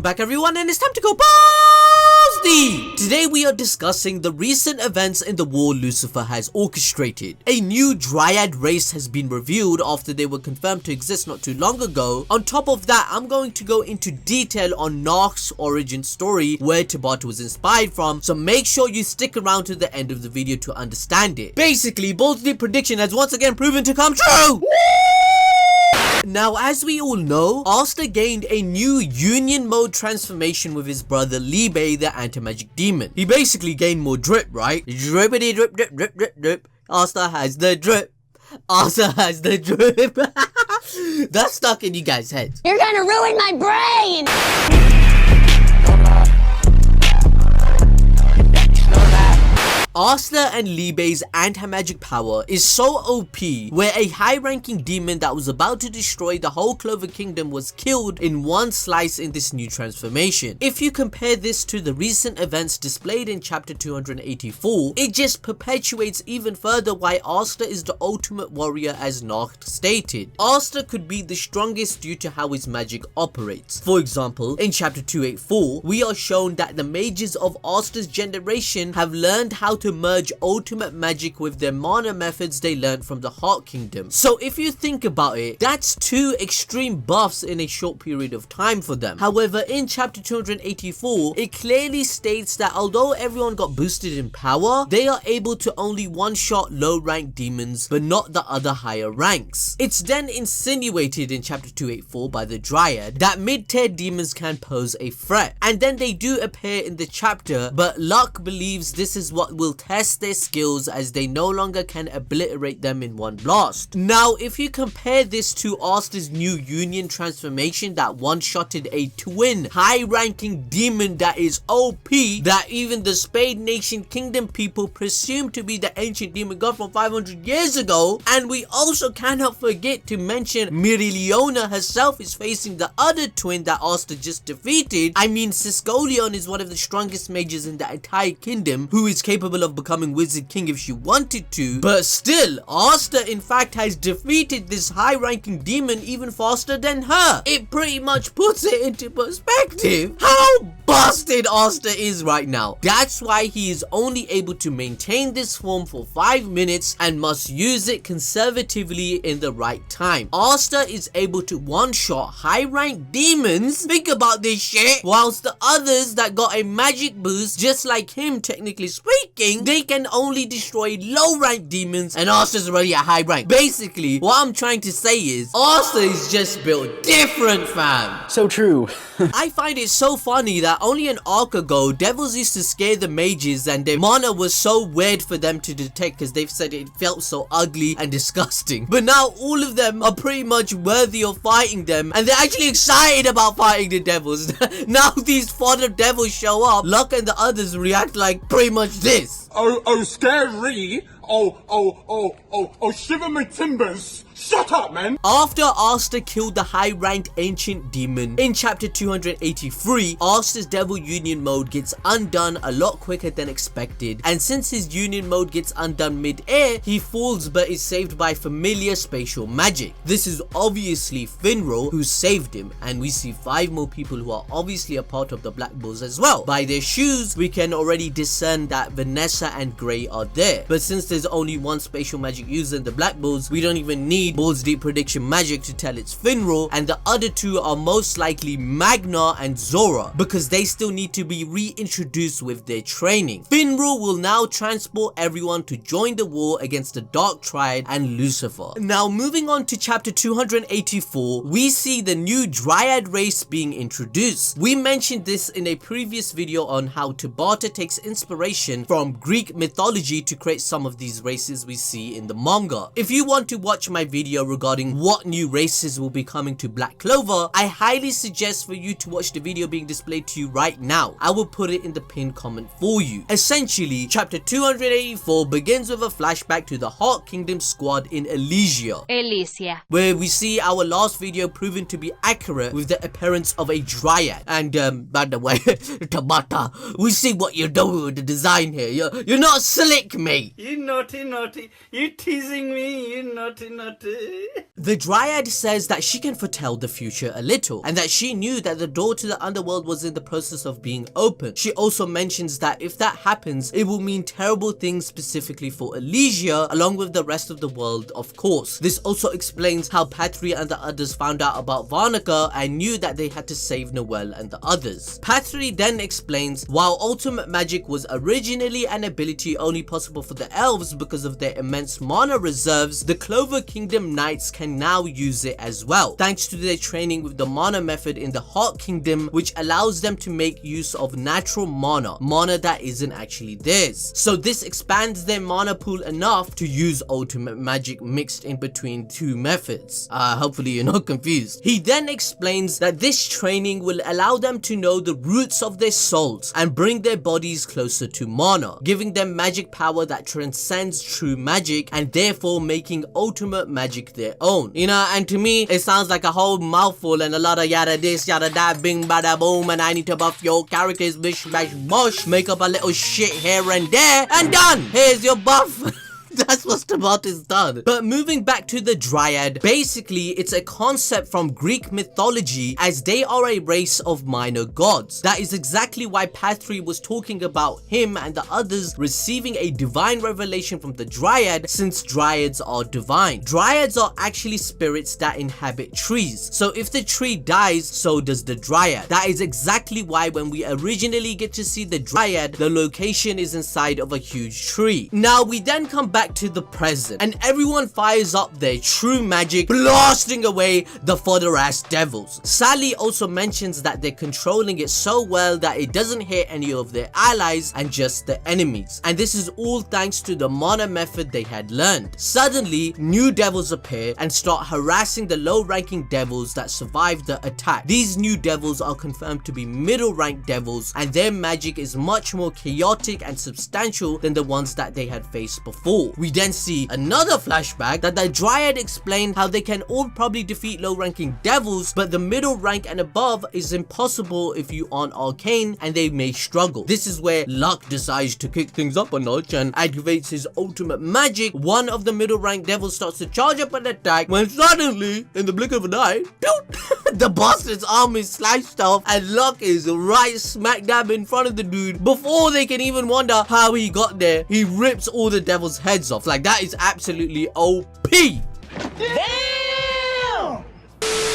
back everyone, and it's time to go balls. Today we are discussing the recent events in the war Lucifer has orchestrated. A new Dryad race has been revealed after they were confirmed to exist not too long ago. On top of that, I'm going to go into detail on Nacht's origin story, where Tabata was inspired from, so make sure you stick around to the end of the video to understand it. Basically, Bold's prediction has once again proven to come true! Now, as we all know, Asta gained a new union mode transformation with his brother Liebe, the anti-magic demon. He basically gained more drip, right? Drippity drip drip drip drip drip. Asta has the drip. Asta has the drip. That's stuck in you guys' heads. You're gonna ruin my brain! Asta and Liebe's anti-magic power is so OP, where a high-ranking demon that was about to destroy the whole Clover Kingdom was killed in one slice in this new transformation. If you compare this to the recent events displayed in chapter 284, it just perpetuates even further why Asta is the ultimate warrior, as Nacht stated. Asta could be the strongest due to how his magic operates. For example, in chapter 284, we are shown that the mages of Asta's generation have learned how to merge ultimate magic with their mana methods they learned from the Heart Kingdom. So if you think about it, that's two extreme buffs in a short period of time for them. However, in chapter 284, it clearly states that although everyone got boosted in power, they are able to only one-shot low-rank demons, but not the other higher ranks. It's then insinuated in chapter 284 by the DRYAD that mid-tier demons can pose a threat, and then they do appear in the chapter, but Luck believes this is what will test their skills, as they no longer can obliterate them in one blast. Now, if you compare this to Asta's new union transformation that one-shotted a twin high-ranking demon that is OP, that even the Spade Nation Kingdom people presume to be the ancient demon god from 500 years ago, and we also cannot forget to mention Miriliona herself is facing the other twin that Asta just defeated. I mean, Siscolion is one of the strongest mages in the entire kingdom, who is capable of becoming Wizard King if she wanted to, but still, Asta in fact has defeated this high-ranking demon even faster than her. It pretty much puts it into perspective how busted Asta is right now. That's why he is only able to maintain this form for 5 minutes and must use it conservatively in the right time. Asta is able to one-shot high-ranked demons, think about this shit, whilst the others that got a magic boost, just like him technically speaking, they can only destroy low-ranked demons, and Asta's already at high rank. Basically, what I'm trying to say is, Asta is just built different, fam. So true. I find it so funny that only an arc ago, devils used to scare the mages and their mana was so weird for them to detect because they've said it felt so ugly and disgusting. But now all of them are pretty much worthy of fighting them, and they're actually excited about fighting the devils. Now these fodder devils show up, Luck and the others react like pretty much this. Oh, scary. Oh, shiver my timbers. Shut up, man. After Asta killed the high-ranked ancient demon in chapter 283, Asta's devil union mode gets undone a lot quicker than expected, and since his union mode gets undone mid-air, he falls but is saved by familiar spatial magic. This is obviously Finral who saved him, and we see 5 more people who are obviously a part of the Black Bulls as well. By their shoes, we can already discern that Vanessa and Grey are there, but since there's only one spatial magic user in the Black Bulls, we don't even need Ball's Deep prediction magic to tell it's Finral, and the other two are most likely Magna and Zora, because they still need to be reintroduced with their training. Finral will now transport everyone to join the war against the Dark Triad and Lucifer. Now moving on to chapter 284, we see the new Dryad race being introduced. We mentioned this in a previous video on how Tabata takes inspiration from Greek mythology to create some of these races we see in the manga. If you want to watch my video regarding what new races will be coming to Black Clover, I highly suggest for you to watch the video being displayed to you right now. I will put it in the pinned comment for you. Essentially, chapter 284 begins with a flashback to the Heart Kingdom squad in Elysia, where we see our last video proven to be accurate with the appearance of a Dryad. And by the way, Tabata, we see what you're doing with the design here. You're not slick, mate. You naughty. You teasing me, you naughty. The Dryad says that she can foretell the future a little, and that she knew that the door to the underworld was in the process of being opened. She also mentions that if that happens, it will mean terrible things specifically for Elysia, along with the rest of the world, of course. This also explains how Patry and the others found out about Varnica and knew that they had to save Noelle and the others. Patry then explains, while ultimate magic was originally an ability only possible for the elves because of their immense mana reserves, the Clover Kingdom Knights can now use it as well, thanks to their training with the mana method in the Heart Kingdom, which allows them to make use of natural mana that isn't actually theirs. So this expands their mana pool enough to use ultimate magic mixed in between two methods. Hopefully you're not confused. He then explains that this training will allow them to know the roots of their souls and bring their bodies closer to mana, giving them magic power that transcends true magic and therefore making ultimate magic their own. You know, and to me it sounds like a whole mouthful and a lot of yada this, yada that, bing bada boom, and I need to buff your characters, bish bash bosh, make up a little shit here and there, and done! Here's your buff! That's what Tabata's done. But moving back to the Dryad, basically it's a concept from Greek mythology, as they are a race of minor gods. That is exactly why Patry was talking about him and the others receiving a divine revelation from the Dryad, since Dryads are divine. Dryads are actually spirits that inhabit trees. So if the tree dies, so does the Dryad. That is exactly why when we originally get to see the Dryad, the location is inside of a huge tree. Now we then come back to the present and everyone fires up their true magic, blasting away the fodder ass devils. Sally also mentions that they're controlling it so well that it doesn't hit any of their allies and just the enemies, and this is all thanks to the mana method they had learned. Suddenly new devils appear and start harassing the low ranking devils that survived the attack. These new devils are confirmed to be middle ranked devils, and their magic is much more chaotic and substantial than the ones that they had faced before. We then see another flashback that the Dryad explained how they can all probably defeat low ranking devils, but the middle rank and above is impossible if you aren't arcane, and they may struggle. This is where Luck decides to kick things up a notch and activates his ultimate magic. One of the middle rank devils starts to charge up an attack when suddenly, in the blink of an eye, the bastard's arm is slashed off and Luck is right smack dab in front of the dude. Before they can even wonder how he got there, he rips all the devil's heads off. Like, that is absolutely OP. Damn!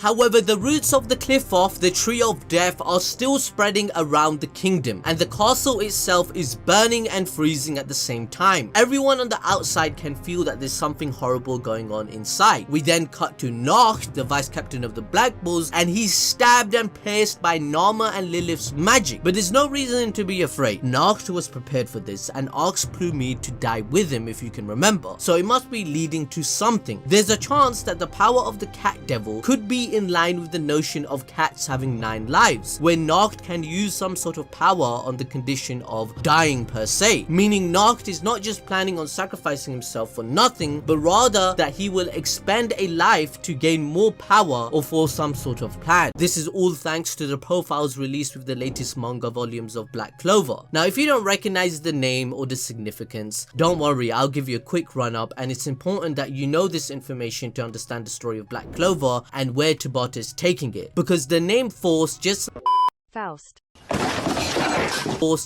However, the roots of the cliff off the Tree of Death are still spreading around the kingdom, and the castle itself is burning and freezing at the same time. Everyone on the outside can feel that there's something horrible going on inside. We then cut to Nacht, the vice captain of the Black Bulls, and he's stabbed and pierced by Nama and Lilith's magic. But there's no reason to be afraid. Nacht was prepared for this and asks Plumie to die with him, if you can remember. So it must be leading to something. There's a chance that the power of the cat devil could be in line with the notion of cats having 9 lives, where Nacht can use some sort of power on the condition of dying per se, meaning Nacht is not just planning on sacrificing himself for nothing, but rather that he will expend a life to gain more power or for some sort of plan. This is all thanks to the profiles released with the latest manga volumes of Black Clover. Now if you don't recognize the name or the significance, don't worry, I'll give you a quick run up, and it's important that you know this information to understand the story of Black Clover and where Tabata is taking it, because the name Force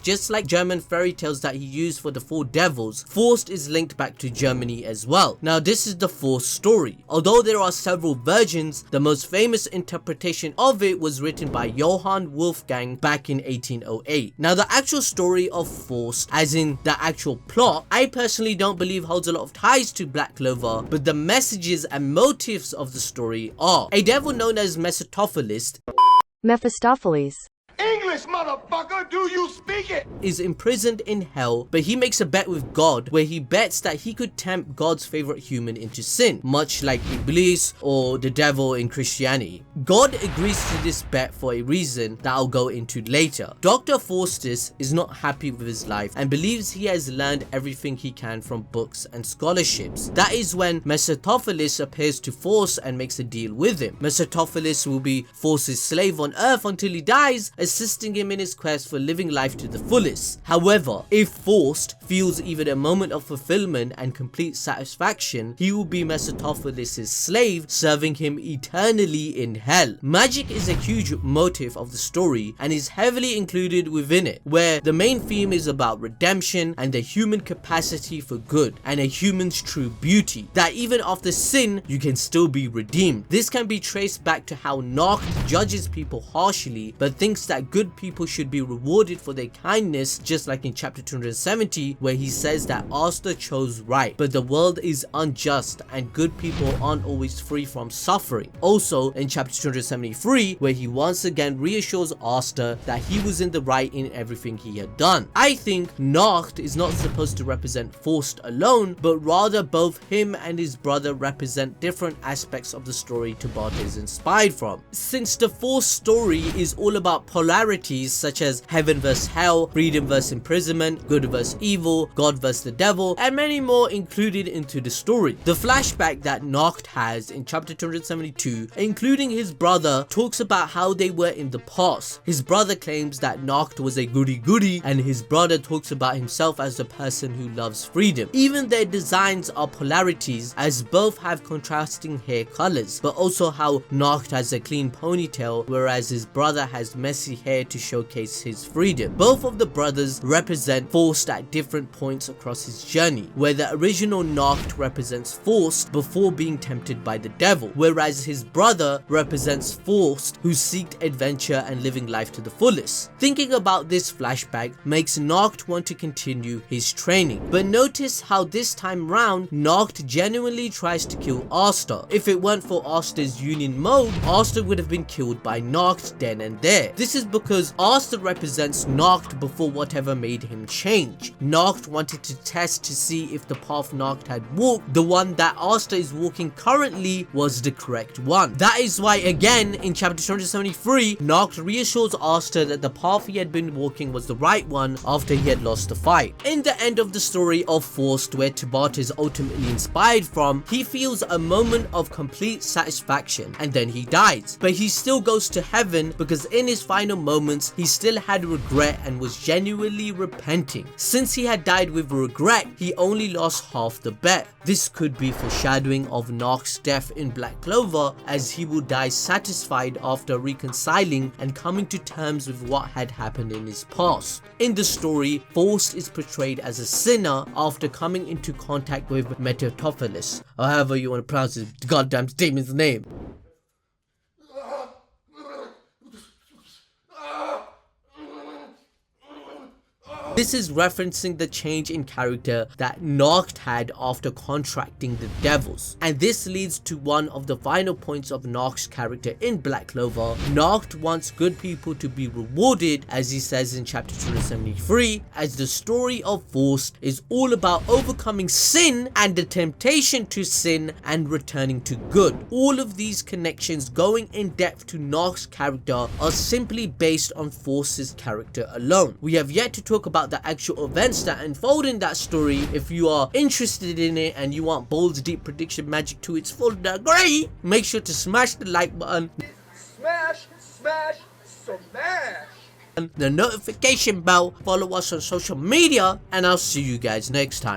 just like German fairy tales that he used for the 4 devils, Forced is linked back to Germany as well. Now this is the Forced story. Although there are several versions, the most famous interpretation of it was written by Johann Wolfgang back in 1808. Now the actual story of Forced, as in the actual plot, I personally don't believe holds a lot of ties to Black Clover, but the messages and motives of the story are: a devil known as Mephistopheles English, motherfucker, do you speak it? is imprisoned in hell, but he makes a bet with God where he bets that he could tempt God's favorite human into sin, much like Iblis or the devil in Christianity. God agrees to this bet for a reason that I'll go into later. Dr. Faustus is not happy with his life and believes he has learned everything he can from books and scholarships. That is when Mephistopheles appears to Force and makes a deal with him. Mephistopheles will be Force's slave on Earth until he dies, assisting assisting him in his quest for living life to the fullest. However, if forced, feels even a moment of fulfillment and complete satisfaction, he will be Mephistopheles' slave, serving him eternally in hell. Magic is a huge motive of the story and is heavily included within it, where the main theme is about redemption and the human capacity for good and a human's true beauty, that even after sin you can still be redeemed. This can be traced back to how Nacht judges people harshly but thinks that good people should be rewarded for their kindness, just like in chapter 270 where he says that Asta chose right, but the world is unjust and good people aren't always free from suffering. Also in chapter 273 where he once again reassures Asta that he was in the right in everything he had done. I think Nacht is not supposed to represent Forced alone, but rather both him and his brother represent different aspects of the story Tabata is inspired from. Since the Forced story is all about polarities such as heaven versus hell, freedom versus imprisonment, good versus evil, God versus the devil, and many more included into the story. The flashback that Nacht has in chapter 272, including his brother, talks about how they were in the past. His brother claims that Nacht was a goody-goody, and his brother talks about himself as a person who loves freedom. Even their designs are polarities, as both have contrasting hair colors, but also how Nacht has a clean ponytail whereas his brother has messy hair to showcase his freedom. Both of the brothers represent Forced at different points across his journey, where the original Nacht represents Forced before being tempted by the devil, whereas his brother represents Forced who seeked adventure and living life to the fullest. Thinking about this flashback makes Nacht want to continue his training, but notice how this time round Nacht genuinely tries to kill Asta. If it weren't for Asta's union mode, Asta would have been killed by Nacht then and there. This is because Asta represents Nacht before whatever made him change. Nacht wanted to test to see if the path Nacht had walked, the one that Asta is walking currently, was the correct one. That is why again in chapter 273 Nacht reassures Asta that the path he had been walking was the right one after he had lost the fight. In the end of the story of Forced, where Tabata is ultimately inspired from, he feels a moment of complete satisfaction and then he dies, but he still goes to heaven because in his final moments he still had regret and was genuinely repenting. Since he had died with regret, he only lost half the bet. This could be foreshadowing of Nacht's death in Black Clover, as he will die satisfied after reconciling and coming to terms with what had happened in his past. In the story, Forced is portrayed as a sinner after coming into contact with Mephistopheles, or however you want to pronounce his goddamn demon's name. This is referencing the change in character that Nacht had after contracting the devils, and this leads to one of the final points of Nacht's character in Black Clover. Nacht wants good people to be rewarded, as he says in chapter 273, as the story of Forced is all about overcoming sin and the temptation to sin and returning to good. All of these connections going in depth to Nacht's character are simply based on Forced's character alone. We have yet to talk about the actual events that unfold in that story. If you are interested in it and you want Bold's deep prediction magic to its full degree, make sure to smash the like button, Smash, smash, smash. and the notification bell, follow us on social media, and I'll see you guys next time.